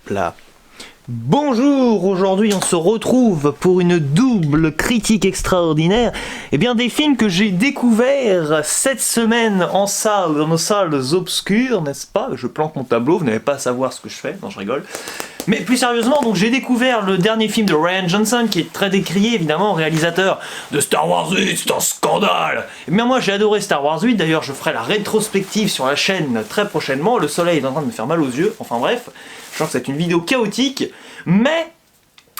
Là. Bonjour, aujourd'hui on se retrouve pour une double critique extraordinaire. Des films que j'ai découverts cette semaine en salle, dans nos salles obscures, n'est-ce pas? Je planque mon tableau, vous n'avez pas à savoir ce que je fais, non je rigole. Mais plus sérieusement, donc j'ai découvert le dernier film de Rian Johnson, qui est très décrié évidemment, réalisateur de Star Wars 8, c'est un scandale. Moi j'ai adoré Star Wars 8, d'ailleurs je ferai la rétrospective sur la chaîne très prochainement, le soleil est en train de me faire mal aux yeux, enfin bref, je pense que c'est une vidéo chaotique, mais...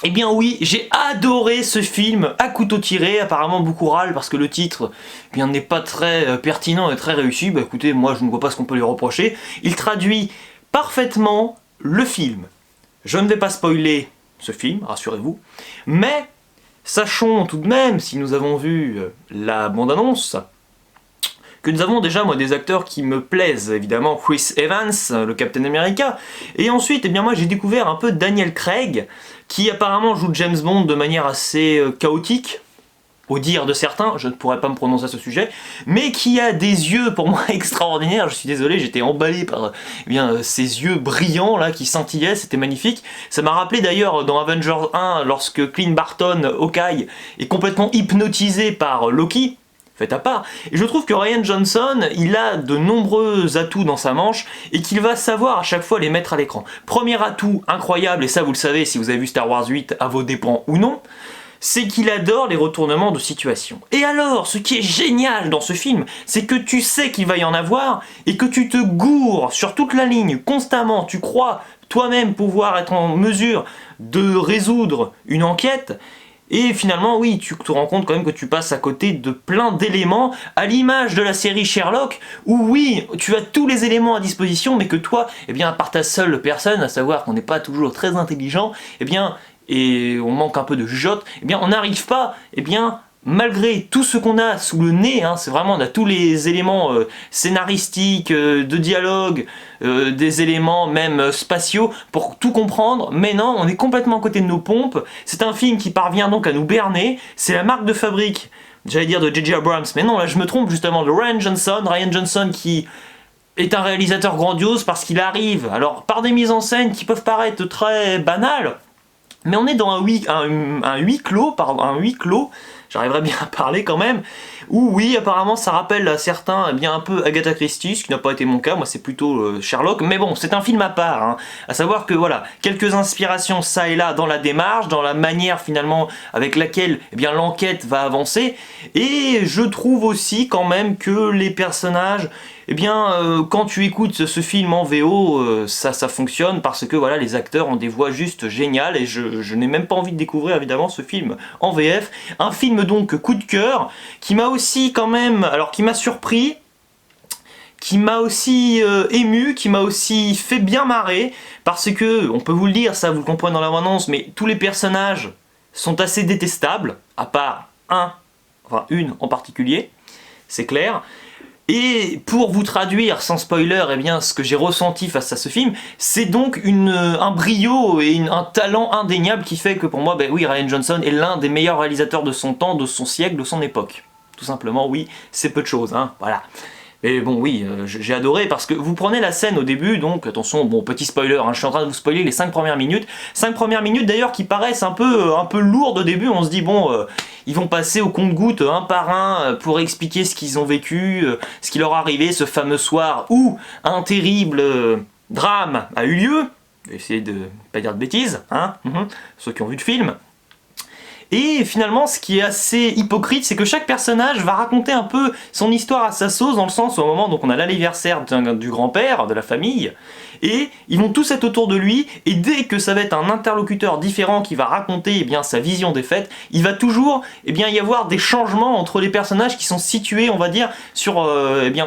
oui, j'ai adoré ce film à couteau tiré, apparemment beaucoup râle parce que le titre n'est pas très pertinent et très réussi. Écoutez, moi je ne vois pas ce qu'on peut lui reprocher. Il traduit parfaitement le film. Je ne vais pas spoiler ce film, rassurez-vous, mais sachons tout de même, si nous avons vu la bande-annonce, que nous avons déjà des acteurs qui me plaisent, évidemment Chris Evans, le Captain America, et ensuite moi j'ai découvert un peu Daniel Craig, qui apparemment joue James Bond de manière assez chaotique, au dire de certains, je ne pourrais pas me prononcer à ce sujet, mais qui a des yeux pour moi extraordinaires. Je suis désolé, j'étais emballé par ces yeux brillants là qui scintillaient, c'était magnifique. Ça m'a rappelé d'ailleurs dans Avengers 1, lorsque Clint Barton, Hawkeye, est complètement hypnotisé par Loki, fait à part. Et je trouve que Rian Johnson, il a de nombreux atouts dans sa manche et qu'il va savoir à chaque fois les mettre à l'écran. Premier atout incroyable, et ça vous le savez si vous avez vu Star Wars 8 à vos dépens ou non, c'est qu'il adore les retournements de situation. Et alors, ce qui est génial dans ce film, c'est que tu sais qu'il va y en avoir et que tu te gourres sur toute la ligne constamment, tu crois toi-même pouvoir être en mesure de résoudre une enquête. Et finalement, oui, tu te rends compte quand même que tu passes à côté de plein d'éléments, à l'image de la série Sherlock, où oui, tu as tous les éléments à disposition, mais que toi, par ta seule personne, à savoir qu'on n'est pas toujours très intelligent, et on manque un peu de jugeote, on n'arrive pas, malgré tout ce qu'on a sous le nez, c'est vraiment, on a tous les éléments scénaristiques, de dialogue, des éléments même spatiaux pour tout comprendre, mais non, on est complètement à côté de nos pompes. C'est un film qui parvient donc à nous berner, c'est la marque de fabrique, j'allais dire de J.J. Abrams, mais non, là je me trompe justement, de Rian Johnson qui est un réalisateur grandiose parce qu'il arrive, alors par des mises en scène qui peuvent paraître très banales, mais on est dans un huis clos, j'arriverai bien à parler quand même, où oui, apparemment ça rappelle à certains un peu Agatha Christie, ce qui n'a pas été mon cas, moi c'est plutôt Sherlock, mais bon, c'est un film à part, à savoir que voilà, quelques inspirations ça et là dans la démarche, dans la manière finalement avec laquelle l'enquête va avancer, et je trouve aussi quand même que les personnages, quand tu écoutes ce film en VO, ça fonctionne parce que voilà, les acteurs ont des voix juste géniales et je n'ai même pas envie de découvrir évidemment ce film en VF. Un film donc coup de cœur qui m'a aussi quand même, alors qui m'a surpris, qui m'a aussi ému, qui m'a aussi fait bien marrer parce que, on peut vous le dire, ça vous le comprenez dans la bande-annonce, mais tous les personnages sont assez détestables, à part une en particulier, c'est clair. Et pour vous traduire sans spoiler ce que j'ai ressenti face à ce film, c'est donc un brio et un talent indéniable qui fait que pour moi, Rian Johnson est l'un des meilleurs réalisateurs de son temps, de son siècle, de son époque. Tout simplement, oui, c'est peu de choses, voilà. Mais bon, oui, j'ai adoré parce que vous prenez la scène au début, donc attention, bon, petit spoiler, je suis en train de vous spoiler les 5 premières minutes. 5 premières minutes d'ailleurs qui paraissent un peu lourdes au début, on se dit bon, ils vont passer au compte-gouttes un par un pour expliquer ce qu'ils ont vécu, ce qui leur est arrivé ce fameux soir où un terrible drame a eu lieu. Je vais essayer de pas dire de bêtises, ceux qui ont vu le film. Et finalement, ce qui est assez hypocrite, c'est que chaque personnage va raconter un peu son histoire à sa sauce, dans le sens où au moment donc on a l'anniversaire du grand-père, de la famille, et ils vont tous être autour de lui, et dès que ça va être un interlocuteur différent qui va raconter sa vision des fêtes, il va toujours y avoir des changements entre les personnages qui sont situés, on va dire, sur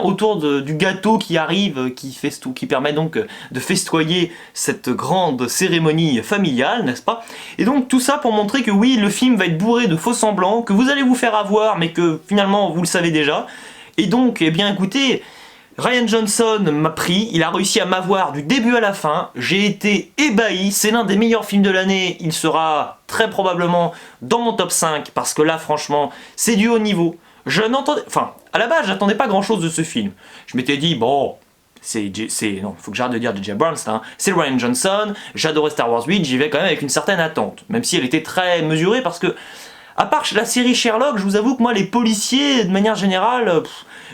autour du gâteau qui arrive, qui permet donc de festoyer cette grande cérémonie familiale, n'est-ce pas? Et donc tout ça pour montrer que oui, le film va être bourré de faux semblants, que vous allez vous faire avoir, mais que finalement vous le savez déjà. Et donc, écoutez, Rian Johnson m'a pris, il a réussi à m'avoir du début à la fin, j'ai été ébahi, c'est l'un des meilleurs films de l'année, il sera très probablement dans mon top 5, parce que là franchement, c'est du haut niveau. À la base, j'attendais pas grand chose de ce film. Je m'étais dit, bon, non, faut que j'arrête de dire J.J. Abrams, hein. C'est Rian Johnson. J'adorais Star Wars 8, j'y vais quand même avec une certaine attente, même si elle était très mesurée parce que, à part la série Sherlock, je vous avoue que moi les policiers, de manière générale,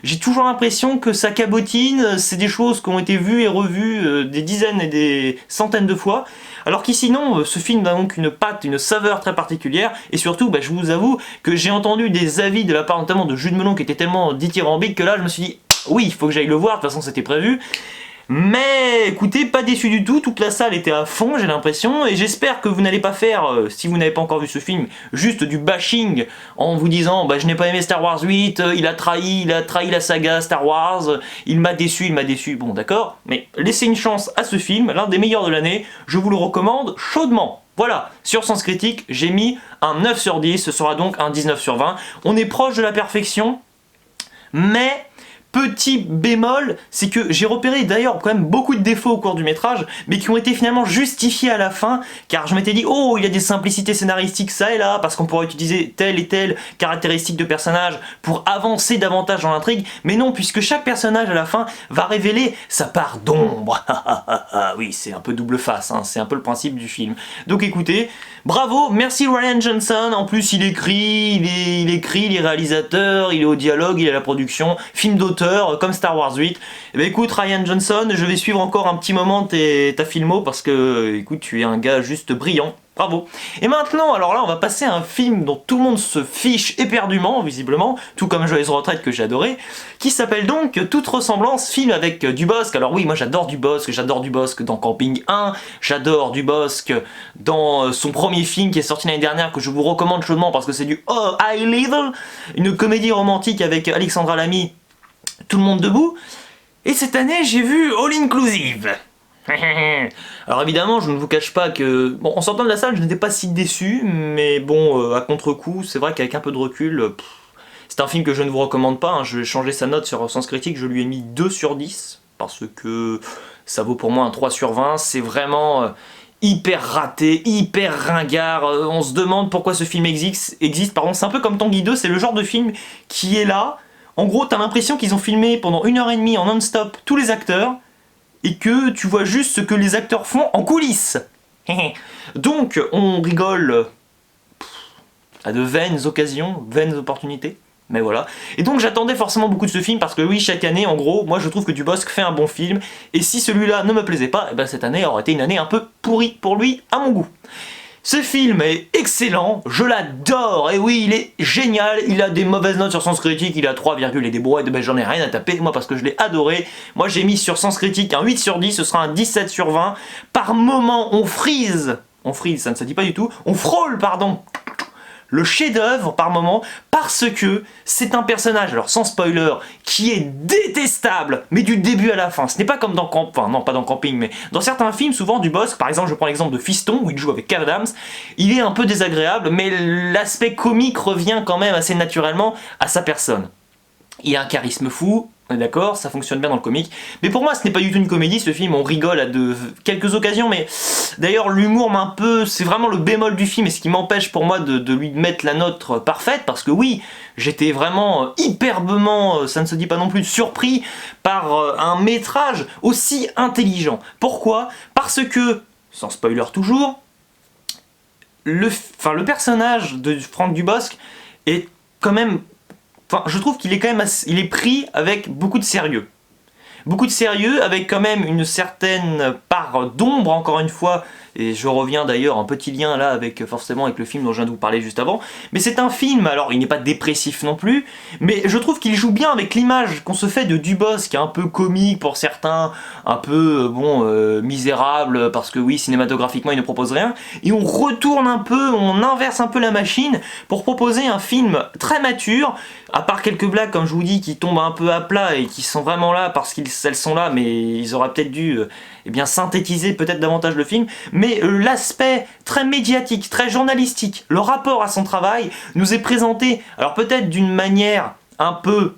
j'ai toujours l'impression que ça cabotine, c'est des choses qui ont été vues et revues des dizaines et des centaines de fois, alors qu'ici non, ce film a donc une patte, une saveur très particulière, et surtout, je vous avoue que j'ai entendu des avis de la part notamment de Jude Melon qui étaient tellement dithyrambiques que là je me suis dit, oui, il faut que j'aille le voir, de toute façon c'était prévu. Mais écoutez, pas déçu du tout, toute la salle était à fond, j'ai l'impression, et j'espère que vous n'allez pas faire, si vous n'avez pas encore vu ce film, juste du bashing en vous disant je n'ai pas aimé Star Wars 8, il a trahi la saga Star Wars, il m'a déçu, bon d'accord, mais laissez une chance à ce film, l'un des meilleurs de l'année, je vous le recommande chaudement. Voilà, sur Sens Critique, j'ai mis un 9 sur 10, ce sera donc un 19 sur 20, on est proche de la perfection, mais... Petit bémol, c'est que j'ai repéré d'ailleurs quand même beaucoup de défauts au cours du métrage, mais qui ont été finalement justifiés à la fin, car je m'étais dit, oh, il y a des simplicités scénaristiques ça et là, parce qu'on pourrait utiliser telle et telle caractéristique de personnage pour avancer davantage dans l'intrigue, mais non, puisque chaque personnage à la fin va révéler sa part d'ombre. Oui, c'est un peu double face, hein, c'est un peu le principe du film. Donc écoutez, bravo, merci Rian Johnson, en plus il écrit, il est réalisateur, il est au dialogue, il est à la production, film d'auteur, comme Star Wars 8. Et écoute Rian Johnson, je vais suivre encore un petit moment ta filmo parce que écoute, tu es un gars juste brillant. Bravo. Et maintenant, alors là, on va passer à un film dont tout le monde se fiche éperdument, visiblement, tout comme Joyeuse Retraite que j'ai adoré, qui s'appelle donc Toute ressemblance, film avec Dubosc. Alors oui, moi j'adore Dubosc dans Camping 1, j'adore Dubosc dans son premier film qui est sorti l'année dernière, que je vous recommande chaudement parce que c'est du Oh High Level, une comédie romantique avec Alexandra Lamy, tout le monde debout. Et cette année, j'ai vu All Inclusive. Alors évidemment, je ne vous cache pas que... Bon, en sortant de la salle, je n'étais pas si déçu, mais bon, à contre-coup, c'est vrai qu'avec un peu de recul, c'est un film que je ne vous recommande pas, hein. Je vais changer sa note sur Sens Critique, je lui ai mis 2 sur 10, parce que ça vaut pour moi un 3 sur 20, c'est vraiment... hyper raté, hyper ringard, on se demande pourquoi ce film existe. Pardon, c'est un peu comme Tanguy 2, c'est le genre de film qui est là. En gros, t'as l'impression qu'ils ont filmé pendant 1h30 en non-stop tous les acteurs, et que tu vois juste ce que les acteurs font en coulisses. Donc, on rigole à de vaines occasions, vaines opportunités. Mais voilà. Et donc j'attendais forcément beaucoup de ce film parce que oui, chaque année, en gros, moi je trouve que Dubosc fait un bon film. Et si celui-là ne me plaisait pas, cette année aurait été une année un peu pourrie pour lui, à mon goût. Ce film est excellent, je l'adore, et oui, il est génial, il a des mauvaises notes sur Sens Critique, il a 3, et des brouettes, j'en ai rien à taper, moi parce que je l'ai adoré. Moi j'ai mis sur Sens Critique un 8 sur 10, ce sera un 17 sur 20. Par moment, on freeze, ça ne se dit pas du tout, on frôle, pardon, le chef-d'œuvre par moment, parce que c'est un personnage, alors sans spoiler, qui est détestable, mais du début à la fin. Ce n'est pas comme dans enfin non, pas dans Camping, mais dans certains films, souvent du Bosc, par exemple, je prends l'exemple de Fiston, où il joue avec Kev Adams, il est un peu désagréable, mais l'aspect comique revient quand même assez naturellement à sa personne. Il a un charisme fou, on est d'accord, ça fonctionne bien dans le comique. Mais pour moi, ce n'est pas du tout une comédie, ce film, on rigole à quelques occasions, mais d'ailleurs, l'humour m'a un peu... C'est vraiment le bémol du film, et ce qui m'empêche pour moi de lui mettre la note parfaite, parce que oui, j'étais vraiment hyperbement, ça ne se dit pas non plus, surpris par un métrage aussi intelligent. Pourquoi ? Parce que, sans spoiler toujours, le personnage de Franck Dubosc est quand même... Enfin, je trouve qu'il est quand même il est pris avec beaucoup de sérieux. Beaucoup de sérieux, avec quand même une certaine part d'ombre, encore une fois, et je reviens d'ailleurs, un petit lien là avec forcément avec le film dont je viens de vous parler juste avant, mais c'est un film, alors il n'est pas dépressif non plus, mais je trouve qu'il joue bien avec l'image qu'on se fait de Dubosc, qui est un peu comique pour certains, un peu, misérable, parce que oui, cinématographiquement il ne propose rien, et on retourne un peu, on inverse un peu la machine pour proposer un film très mature, à part quelques blagues, comme je vous dis, qui tombent un peu à plat et qui sont vraiment là parce qu'elles sont là, mais ils auraient peut-être dû synthétiser peut-être davantage le film. Mais l'aspect très médiatique, très journalistique, le rapport à son travail nous est présenté, alors peut-être d'une manière un peu...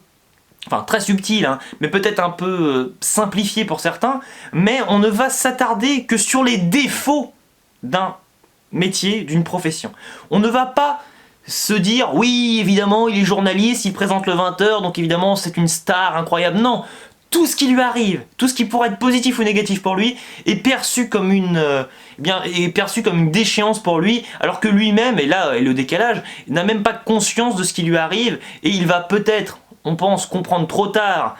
Enfin, très subtile, hein, mais peut-être un peu simplifiée pour certains, mais on ne va s'attarder que sur les défauts d'un métier, d'une profession. On ne va pas se dire, oui, évidemment, il est journaliste, il présente le 20h, donc évidemment, c'est une star incroyable. Non, tout ce qui lui arrive, tout ce qui pourrait être positif ou négatif pour lui, est perçu comme une, déchéance pour lui, alors que lui-même, et là est le décalage, n'a même pas conscience de ce qui lui arrive, et il va peut-être, on pense, comprendre trop tard,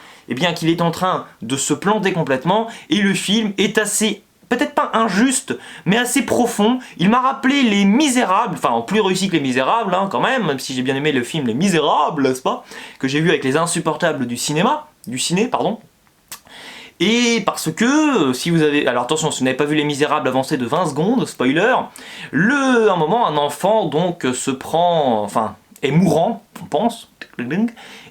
qu'il est en train de se planter complètement, et le film est assez, peut-être pas injuste, mais assez profond. Il m'a rappelé Les Misérables, enfin plus réussi que Les Misérables, hein, quand même si j'ai bien aimé le film Les Misérables, n'est-ce pas, que j'ai vu avec Les Insupportables du ciné, pardon. Et parce que, si vous avez... Alors attention, si vous n'avez pas vu Les Misérables, avancez de 20 secondes, spoiler. À un moment, un enfant, donc, se prend... Enfin, est mourant, on pense.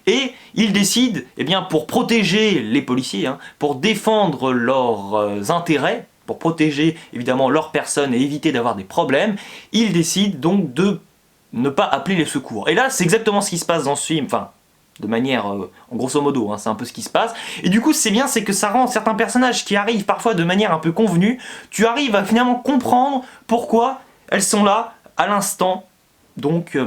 Et il décide, pour protéger les policiers, pour défendre leurs intérêts, pour protéger, évidemment, leurs personnes et éviter d'avoir des problèmes, il décide donc de ne pas appeler les secours. Et là, c'est exactement ce qui se passe dans ce film, enfin... de manière, en grosso modo, c'est un peu ce qui se passe. Et du coup, c'est bien, c'est que ça rend certains personnages qui arrivent parfois de manière un peu convenue, tu arrives à finalement comprendre pourquoi elles sont là à l'instant, donc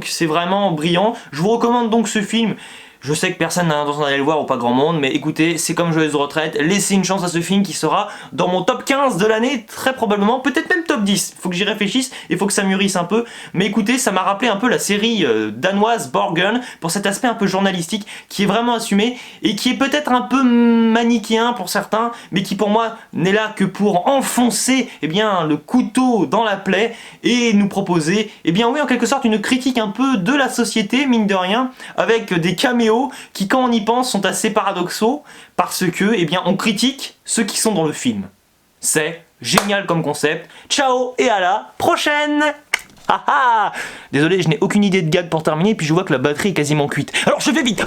c'est vraiment brillant. Je vous recommande donc ce film. Je sais que personne n'a l'intention d'aller le voir ou pas grand monde, mais écoutez, c'est comme Joyeuse Retraite, laissez une chance à ce film qui sera dans mon top 15 de l'année, très probablement, peut-être même top 10. Il faut que j'y réfléchisse, il faut que ça mûrisse un peu, mais écoutez, ça m'a rappelé un peu la série danoise Borgen, pour cet aspect un peu journalistique, qui est vraiment assumé, et qui est peut-être un peu manichéen pour certains, mais qui pour moi n'est là que pour enfoncer le couteau dans la plaie, et nous proposer, oui, en quelque sorte, une critique un peu de la société, mine de rien, avec des caméos qui, quand on y pense, sont assez paradoxaux parce que, on critique ceux qui sont dans le film. C'est génial comme concept. Ciao et à la prochaine. Désolé, je n'ai aucune idée de gag pour terminer, puis je vois que la batterie est quasiment cuite. Alors je fais vite.